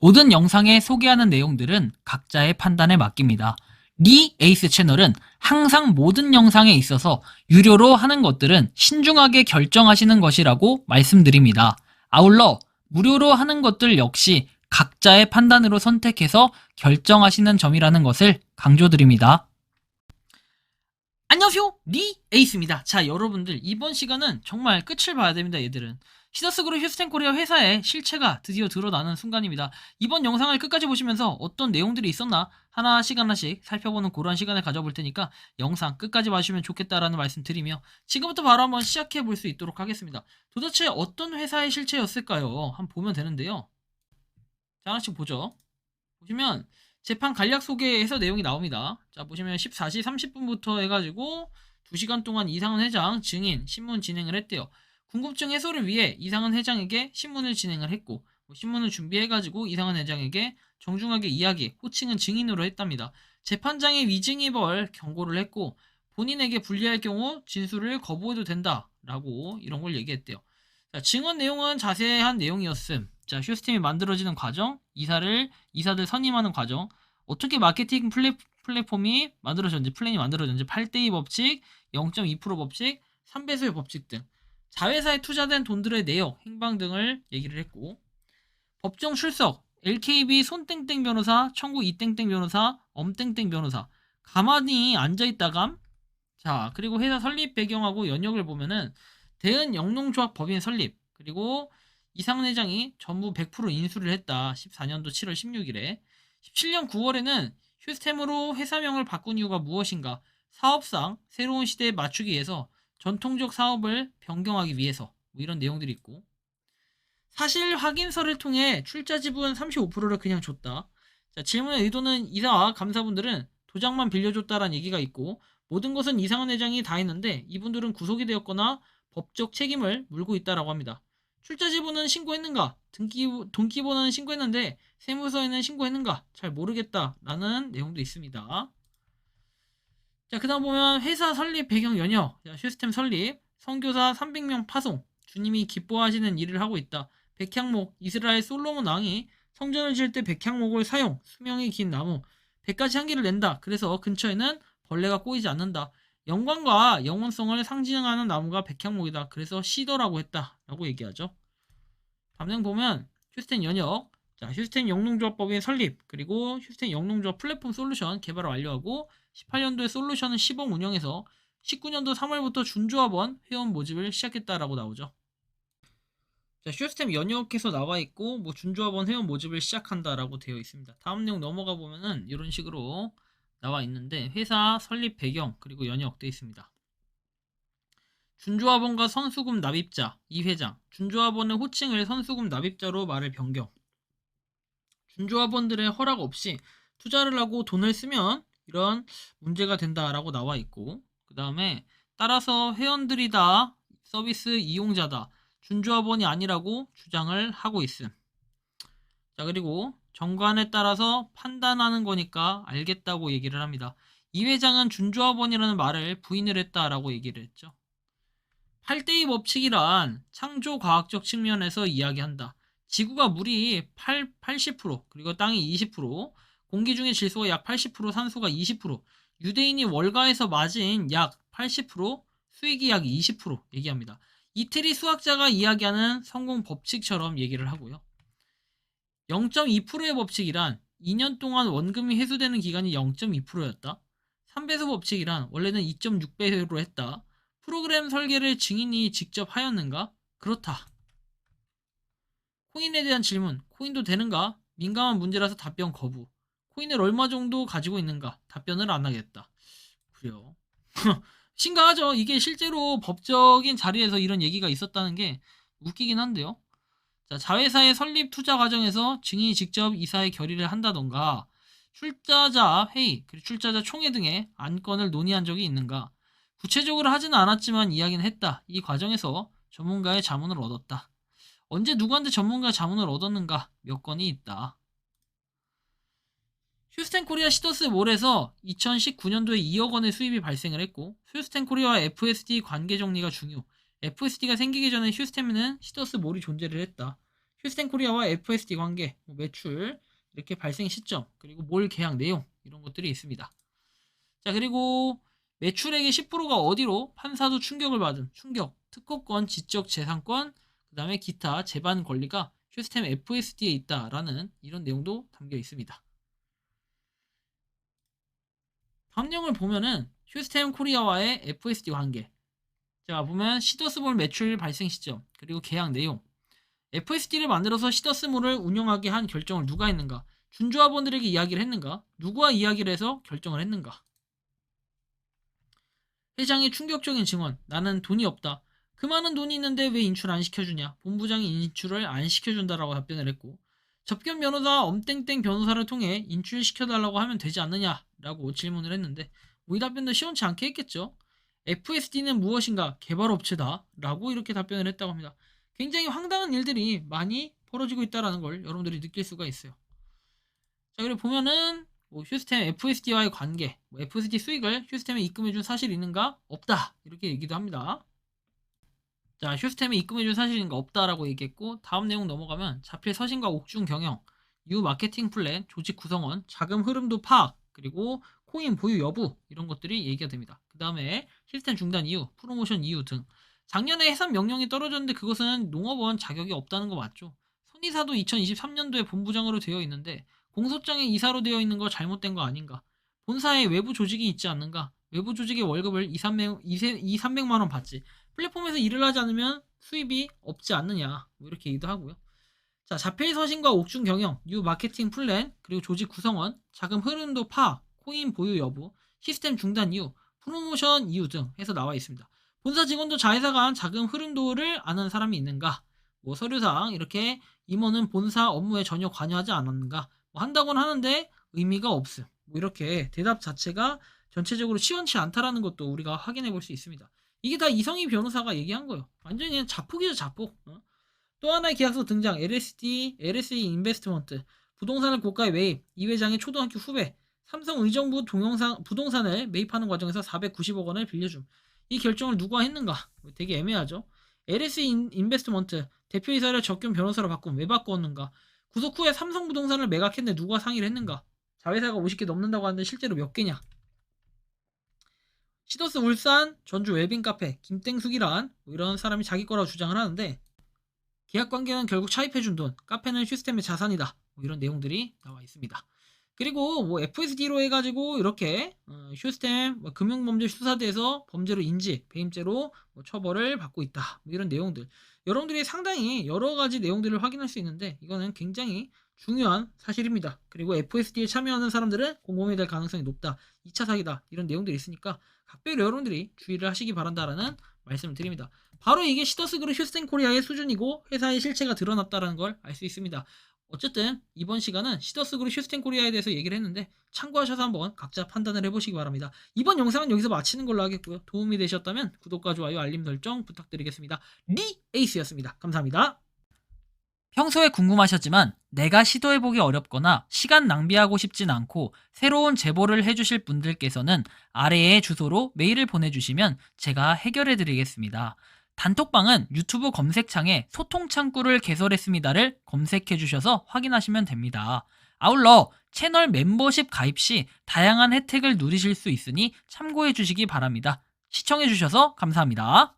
모든 영상에 소개하는 내용들은 각자의 판단에 맡깁니다. 리 에이스 채널은 항상 모든 영상에 있어서 유료로 하는 것들은 신중하게 결정하시는 것이라고 말씀드립니다. 아울러 무료로 하는 것들 역시 각자의 판단으로 선택해서 결정하시는 점이라는 것을 강조드립니다. 안녕하세요, 리 에이스입니다. 자, 여러분들 이번 시간은 정말 끝을 봐야 됩니다. 얘들은 시더스그룹 휴스텐코리아 회사의 실체가 드디어 드러나는 순간입니다. 이번 영상을 끝까지 보시면서 어떤 내용들이 있었나 하나씩 살펴보는 그런 시간을 가져볼 테니까 영상 끝까지 봐주시면 좋겠다라는 말씀 드리며 지금부터 바로 한번 시작해 볼 수 있도록 하겠습니다. 도대체 어떤 회사의 실체였을까요? 한번 보면 되는데요. 자, 하나씩 보죠. 보시면 재판 간략 소개에서 내용이 나옵니다. 자, 보시면 14시 30분부터 해가지고 2시간 동안 이상은 회장 증인 신문 진행을 했대요. 궁금증 해소를 위해 이상은 회장에게 신문을 진행을 했고 신문을 준비해가지고 이상은 회장에게 정중하게 이야기, 호칭은 증인으로 했답니다. 재판장의 위증이벌 경고를 했고 본인에게 불리할 경우 진술을 거부해도 된다라고 이런 걸 얘기했대요. 자, 증언 내용은 자세한 내용이었음. 자, 휴스팀이 만들어지는 과정, 이사들 선임하는 과정, 어떻게 마케팅 플랫폼이 만들어졌는지, 플랜이 만들어졌는지, 8대2 법칙, 0.2% 법칙, 3배수의 법칙 등, 자회사에 투자된 돈들의 내역, 행방 등을 얘기를 했고, 법정 출석, LKB 손땡땡 변호사, 청구 이땡땡 변호사, 엄땡땡 변호사, 가만히 앉아있다감. 자, 그리고 회사 설립 배경하고 연역을 보면은 대은 영농조합 법인 설립, 그리고 이상은 회장이 전부 100% 인수를 했다. 14년도 7월 16일에 17년 9월에는 휴스템으로 회사명을 바꾼 이유가 무엇인가? 사업상 새로운 시대에 맞추기 위해서 전통적 사업을 변경하기 위해서 뭐 이런 내용들이 있고 사실 확인서를 통해 출자 지분 35%를 그냥 줬다. 자, 질문의 의도는 이사와 감사분들은 도장만 빌려줬다라는 얘기가 있고 모든 것은 이상은 회장이 다 했는데 이분들은 구속이 되었거나 법적 책임을 물고 있다라고 합니다. 출자 지분은 신고했는가? 등기부는 신고했는데 세무서에는 신고했는가? 잘 모르겠다라는 내용도 있습니다. 자, 그 다음 보면 회사 설립 배경 연역, 시스템 설립, 선교사 300명 파송, 주님이 기뻐하시는 일을 하고 있다. 백향목, 이스라엘 솔로몬 왕이 성전을 지을 때 백향목을 사용, 수명이 긴 나무, 100가지 향기를 낸다. 그래서 근처에는 벌레가 꼬이지 않는다. 영광과 영원성을 상징하는 나무가 백향목이다. 그래서 시더라고 했다라고 얘기하죠. 다음 내용 보면 휴스텐 연역, 자, 휴스텐 영농조합법인 설립, 그리고 휴스텐 영농조합 플랫폼 솔루션 개발을 완료하고 18년도에 솔루션은 시범 운영해서 19년도 3월부터 준조합원 회원 모집을 시작했다라고 나오죠. 자, 휴스템 연역해서 나와 있고 뭐 준조합원 회원 모집을 시작한다라고 되어 있습니다. 다음 내용 넘어가 보면은 이런 식으로 나와 있는데 회사 설립 배경 그리고 연역 되어 있습니다. 준조합원과 선수금 납입자 이 회장, 준조합원의 호칭을 선수금 납입자로 말을 변경. 준조합원들의 허락 없이 투자를 하고 돈을 쓰면 이런 문제가 된다라고 나와 있고 그 다음에 따라서 회원들이 다 서비스 이용자다. 준조합원이 아니라고 주장을 하고 있음. 자, 그리고 정관에 따라서 판단하는 거니까 알겠다고 얘기를 합니다. 이 회장은 준조합원이라는 말을 부인을 했다라고 얘기를 했죠. 8대2 법칙이란 창조 과학적 측면에서 이야기한다. 지구가 물이 80% 그리고 땅이 20%, 공기 중의 질소가 약 80%, 산소가 20%, 유대인이 월가에서 맞은 약 80%, 수익이 약 20% 얘기합니다. 이태리 수학자가 이야기하는 성공 법칙처럼 얘기를 하고요. 0.2%의 법칙이란 2년 동안 원금이 회수되는 기간이 0.2%였다. 3배수 법칙이란 원래는 2.6배로 했다. 프로그램 설계를 증인이 직접 하였는가? 그렇다. 코인에 대한 질문, 코인도 되는가? 민감한 문제라서 답변 거부. 코인을 얼마 정도 가지고 있는가? 답변을 안 하겠다. 그래요. 심각하죠. 이게 실제로 법적인 자리에서 이런 얘기가 있었다는 게 웃기긴 한데요. 자, 자회사의 설립 투자 과정에서 증인이 직접 이사의 결의를 한다던가 출자자 회의, 그리고 출자자 총회 등의 안건을 논의한 적이 있는가? 구체적으로 하지는 않았지만 이야기는 했다. 이 과정에서 전문가의 자문을 얻었다. 언제 누구한테 전문가 자문을 얻었는가? 몇 건이 있다. 휴스텐 코리아 시더스 몰에서 2019년도에 2억 원의 수입이 발생을 했고 휴스텐 코리아와 FSD 관계 정리가 중요. FSD가 생기기 전에 휴스텐에는 시더스 몰이 존재를 했다. 휴스텐 코리아와 FSD 관계, 매출, 이렇게 발생 시점, 그리고 몰 계약 내용 이런 것들이 있습니다. 자, 그리고 매출액의 10%가 어디로 판사도 충격을 받은 충격, 특허권, 지적 재산권, 그 다음에 기타 재반 권리가 휴스템 FSD에 있다라는 이런 내용도 담겨 있습니다. 다음 내용을 보면은 휴스템 코리아와의 FSD 관계. 자, 보면 시더스몰 매출 발생 시점, 그리고 계약 내용. FSD를 만들어서 시더스몰을 운영하게 한 결정을 누가 했는가? 준조합원들에게 이야기를 했는가? 누구와 이야기를 해서 결정을 했는가? 회장의 충격적인 증언. 나는 돈이 없다. 그 많은 돈이 있는데 왜 인출 안 시켜주냐? 본부장이 인출을 안 시켜준다라고 답변을 했고, 접견 변호사 엄땡땡 변호사를 통해 인출시켜달라고 하면 되지 않느냐라고 질문을 했는데, 이 답변도 시원치 않게 했겠죠. FSD는 무엇인가? 개발업체다 라고 이렇게 답변을 했다고 합니다. 굉장히 황당한 일들이 많이 벌어지고 있다는 걸 여러분들이 느낄 수가 있어요. 자, 그리고 보면은 휴스템 FSD와의 관계, FSD 수익을 휴스템에 입금해준 사실이 있는가? 없다 이렇게 얘기도 합니다. 자, 휴스템에 입금해준 사실이 있는가? 없다라고 얘기했고, 다음 내용 넘어가면 자필 서신과 옥중 경영, 뉴 마케팅 플랜, 조직 구성원, 자금 흐름도 파악, 그리고 코인 보유 여부 이런 것들이 얘기가 됩니다. 그 다음에 시스템 중단 이유, 프로모션 이유 등. 작년에 해산 명령이 떨어졌는데 그것은 농업원 자격이 없다는 거 맞죠? 손이사도 2023년도에 본부장으로 되어 있는데 공소장에 이사로 되어 있는 거 잘못된 거 아닌가? 본사에 외부 조직이 있지 않는가? 외부 조직의 월급을 2, 300만 원 받지. 플랫폼에서 일을 하지 않으면 수입이 없지 않느냐. 이렇게 얘기도 하고요. 자, 자필 서신과 옥중 경영, 뉴 마케팅 플랜, 그리고 조직 구성원, 자금 흐름도 파악, 코인 보유 여부, 시스템 중단 이유, 프로모션 이유 등 해서 나와 있습니다. 본사 직원도 자회사가 한 자금 흐름도를 아는 사람이 있는가? 서류상 이렇게 임원은 본사 업무에 전혀 관여하지 않았는가? 한다고는 하는데 의미가 없음. 이렇게 대답 자체가 전체적으로 시원치 않다라는 것도 우리가 확인해 볼 수 있습니다. 이게 다 이성희 변호사가 얘기한 거예요. 완전히 그냥 자폭이죠, 자폭. 또 하나의 계약서 등장. LSE 인베스트먼트, 부동산을 고가에 매입, 이 회장의 초등학교 후배, 삼성 의정부 부동산을 매입하는 과정에서 490억 원을 빌려줌. 이 결정을 누가 했는가? 되게 애매하죠. LSE 인베스트먼트, 대표이사를 적견 변호사로 바꾼. 왜 바꿨는가? 구속 후에 삼성 부동산을 매각했는데 누가 상의를 했는가? 자회사가 50개 넘는다고 하는데 실제로 몇 개냐? 시더스 울산, 전주 웰빙 카페, 김땡숙이란 이런 사람이 자기 거라고 주장을 하는데, 계약 관계는 결국 차입해준 돈, 카페는 휴스템의 자산이다. 이런 내용들이 나와 있습니다. 그리고 FSD로 해가지고 이렇게 휴스템 금융범죄 수사대에서 범죄로 인지, 배임죄로 처벌을 받고 있다. 이런 내용들. 여러분들이 상당히 여러 가지 내용들을 확인할 수 있는데 이거는 굉장히 중요한 사실입니다. 그리고 FSD에 참여하는 사람들은 공범이 될 가능성이 높다. 2차 사기다. 이런 내용들이 있으니까 각별히 여러분들이 주의를 하시기 바란다라는 말씀을 드립니다. 바로 이게 시더스그룹 휴스텐 코리아의 수준이고 회사의 실체가 드러났다는 걸 알 수 있습니다. 어쨌든 이번 시간은 시더스그룹 휴스텐 코리아에 대해서 얘기를 했는데 참고하셔서 한번 각자 판단을 해보시기 바랍니다. 이번 영상은 여기서 마치는 걸로 하겠고요. 도움이 되셨다면 구독과 좋아요, 알림 설정 부탁드리겠습니다. 리에이스였습니다. 감사합니다. 평소에 궁금하셨지만 내가 시도해보기 어렵거나 시간 낭비하고 싶진 않고 새로운 제보를 해주실 분들께서는 아래의 주소로 메일을 보내주시면 제가 해결해드리겠습니다. 단톡방은 유튜브 검색창에 소통창구를 개설했습니다를 검색해주셔서 확인하시면 됩니다. 아울러 채널 멤버십 가입 시 다양한 혜택을 누리실 수 있으니 참고해주시기 바랍니다. 시청해주셔서 감사합니다.